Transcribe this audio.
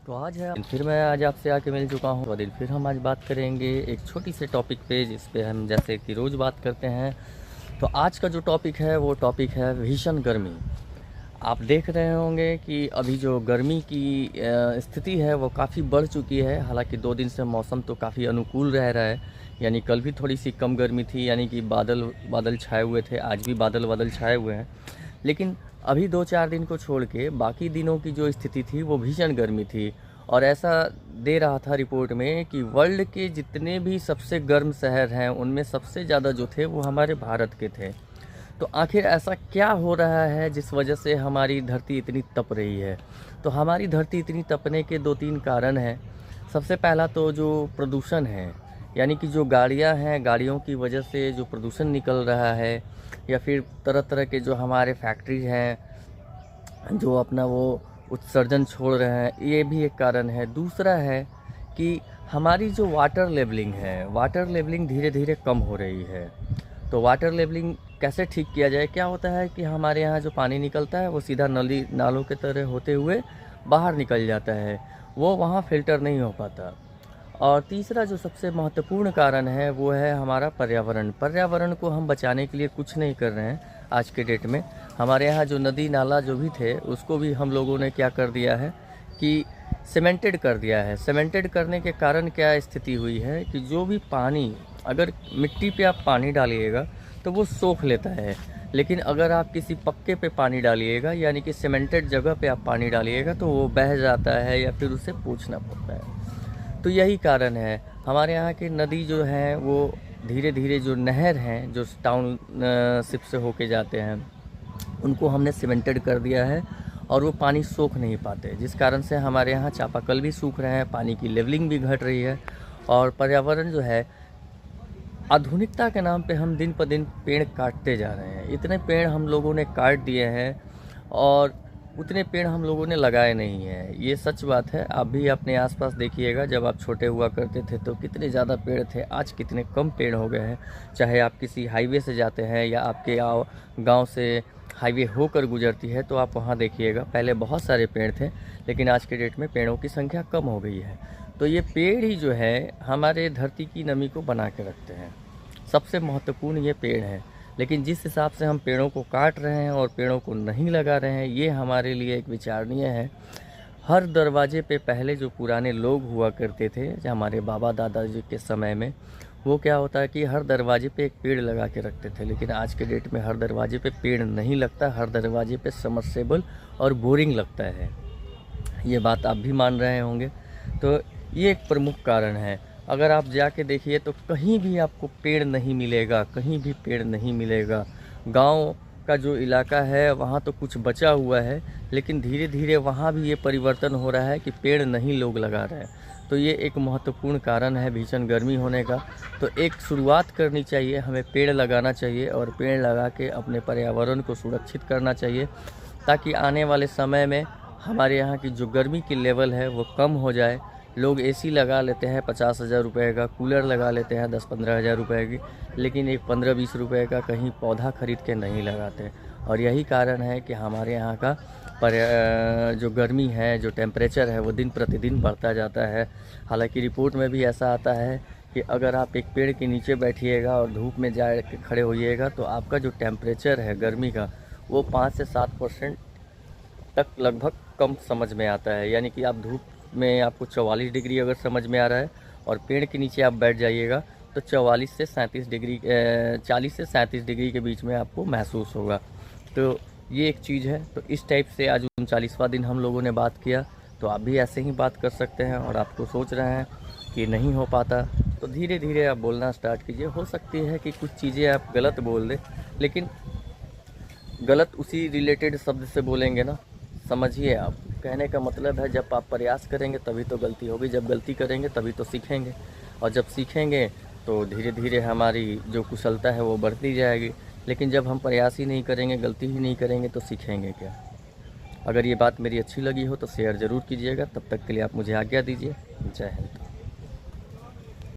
तो आज है फिर मैं आज आपसे आके मिल चुका हूँ। तो फिर हम आज बात करेंगे एक छोटी से टॉपिक पे, जिस पे हम जैसे कि रोज़ बात करते हैं। तो आज का जो टॉपिक है वो टॉपिक है भीषण गर्मी। आप देख रहे होंगे कि अभी जो गर्मी की स्थिति है वो काफ़ी बढ़ चुकी है। हालांकि 2 दिन से मौसम तो काफ़ी अनुकूल रह रहा है, यानी कल भी थोड़ी सी कम गर्मी थी, यानी कि बादल छाए हुए थे। आज भी बादल छाए हुए हैं, लेकिन अभी 2-4 दिन को छोड़ के बाकी दिनों की जो स्थिति थी वो भीषण गर्मी थी। और ऐसा दे रहा था रिपोर्ट में कि वर्ल्ड के जितने भी सबसे गर्म शहर हैं उनमें सबसे ज़्यादा जो थे वो हमारे भारत के थे। तो आखिर ऐसा क्या हो रहा है जिस वजह से हमारी धरती इतनी तप रही है? तो हमारी धरती इतनी तपने के 2-3 कारण हैं। सबसे पहला तो जो प्रदूषण है, यानी कि जो गाड़ियां हैं, गाड़ियों की वजह से जो प्रदूषण निकल रहा है, या फिर तरह तरह के जो हमारे फैक्ट्री हैं जो अपना वो उत्सर्जन छोड़ रहे हैं, ये भी एक कारण है। दूसरा है कि हमारी जो वाटर लेवलिंग है, वाटर लेवलिंग धीरे धीरे कम हो रही है। तो वाटर लेवलिंग कैसे ठीक किया जाए? क्या होता है कि हमारे यहाँ जो पानी निकलता है वो सीधा नली नालों के तरह होते हुए बाहर निकल जाता है, वो वहाँ फ़िल्टर नहीं हो पाता। और तीसरा जो सबसे महत्वपूर्ण कारण है वो है हमारा पर्यावरण। पर्यावरण को हम बचाने के लिए कुछ नहीं कर रहे हैं आज के डेट में। हमारे यहाँ जो नदी नाला जो भी थे उसको भी हम लोगों ने क्या कर दिया है कि सीमेंटेड कर दिया है। सीमेंटेड करने के कारण क्या स्थिति हुई है कि जो भी पानी, अगर मिट्टी पे आप पानी डालिएगा तो वो सोख लेता है, लेकिन अगर आप किसी पक्के पे पानी डालिएगा, यानी कि सीमेंटेड जगह पे आप पानी डालिएगा, तो वो बह जाता है या फिर उसे पूछना पड़ता है। तो यही कारण है। हमारे यहाँ की नदी जो है वो धीरे धीरे, जो नहर हैं जो टाउनशिप से होके जाते हैं, उनको हमने सीमेंटेड कर दिया है और वो पानी सोख नहीं पाते, जिस कारण से हमारे यहाँ चापाकल भी सूख रहे हैं, पानी की लेवलिंग भी घट रही है। और पर्यावरण जो है, आधुनिकता के नाम पे हम दिन पर दिन पेड़ काटते जा रहे हैं। इतने पेड़ हम लोगों ने काट दिए हैं और उतने पेड़ हम लोगों ने लगाए नहीं हैं। ये सच बात है। आप भी अपने आसपास देखिएगा, जब आप छोटे हुआ करते थे तो कितने ज़्यादा पेड़ थे, आज कितने कम पेड़ हो गए हैं। चाहे आप किसी हाईवे से जाते हैं या आपके गांव से हाईवे होकर गुजरती है तो आप वहाँ देखिएगा, पहले बहुत सारे पेड़ थे, लेकिन आज के डेट में पेड़ों की संख्या कम हो गई है। तो ये पेड़ ही जो है हमारे धरती की नमी को बना के रखते हैं। सबसे महत्वपूर्ण ये पेड़ है। लेकिन जिस हिसाब से हम पेड़ों को काट रहे हैं और पेड़ों को नहीं लगा रहे हैं, ये हमारे लिए एक विचारणीय है। हर दरवाजे पे पहले जो पुराने लोग हुआ करते थे, जो हमारे बाबा दादाजी के समय में, वो क्या होता है कि हर दरवाजे पे एक पेड़ लगा के रखते थे। लेकिन आज के डेट में हर दरवाजे पे पेड़ नहीं लगता, हर दरवाजे पे सबमर्सिबल और बोरिंग लगता है। ये बात आप भी मान रहे होंगे। तो ये एक प्रमुख कारण है। अगर आप जाके देखिए तो कहीं भी आपको पेड़ नहीं मिलेगा, कहीं भी पेड़ नहीं मिलेगा। गांव का जो इलाका है वहाँ तो कुछ बचा हुआ है, लेकिन धीरे धीरे वहाँ भी ये परिवर्तन हो रहा है कि पेड़ नहीं लोग लगा रहे हैं। तो ये एक महत्वपूर्ण कारण है भीषण गर्मी होने का। तो एक शुरुआत करनी चाहिए, हमें पेड़ लगाना चाहिए और पेड़ लगा के अपने पर्यावरण को सुरक्षित करना चाहिए, ताकि आने वाले समय में हमारे यहाँ की जो गर्मी की लेवल है वो कम हो जाए। लोग एसी लगा लेते हैं 50,000 रुपये का, कूलर लगा लेते हैं 10-15 हज़ार रुपये की, लेकिन एक 15-20 रुपये का कहीं पौधा खरीद के नहीं लगाते। और यही कारण है कि हमारे यहाँ का जो गर्मी है, जो टेम्परेचर है, वो दिन प्रतिदिन बढ़ता जाता है। हालांकि रिपोर्ट में भी ऐसा आता है कि अगर आप एक पेड़ के नीचे बैठिएगा और धूप में जा के खड़े होइएगा तो आपका जो टेम्परेचर है गर्मी का, वो 5 से 7% तक लगभग कम समझ में आता है। यानी कि आप धूप में आपको 44 डिग्री अगर समझ में आ रहा है और पेड़ के नीचे आप बैठ जाइएगा तो 44 से 37 डिग्री 40 से 37 डिग्री के बीच में आपको महसूस होगा। तो ये एक चीज़ है। तो इस टाइप से आज 39वां दिन हम लोगों ने बात किया। तो आप भी ऐसे ही बात कर सकते हैं। और आपको सोच रहे हैं कि नहीं हो पाता तो धीरे धीरे आप बोलना स्टार्ट कीजिए। हो सकती है कि कुछ चीज़ें आप गलत बोल दें, लेकिन गलत उसी रिलेटेड शब्द से बोलेंगे ना। समझिए, आप कहने का मतलब है जब आप प्रयास करेंगे तभी तो गलती होगी, जब गलती करेंगे तभी तो सीखेंगे, और जब सीखेंगे तो धीरे धीरे हमारी जो कुशलता है वो बढ़ती जाएगी। लेकिन जब हम प्रयास ही नहीं करेंगे, गलती ही नहीं करेंगे, तो सीखेंगे क्या? अगर ये बात मेरी अच्छी लगी हो तो शेयर ज़रूर कीजिएगा। तब तक के लिए आप मुझे आज्ञा दीजिए। जय हिंद।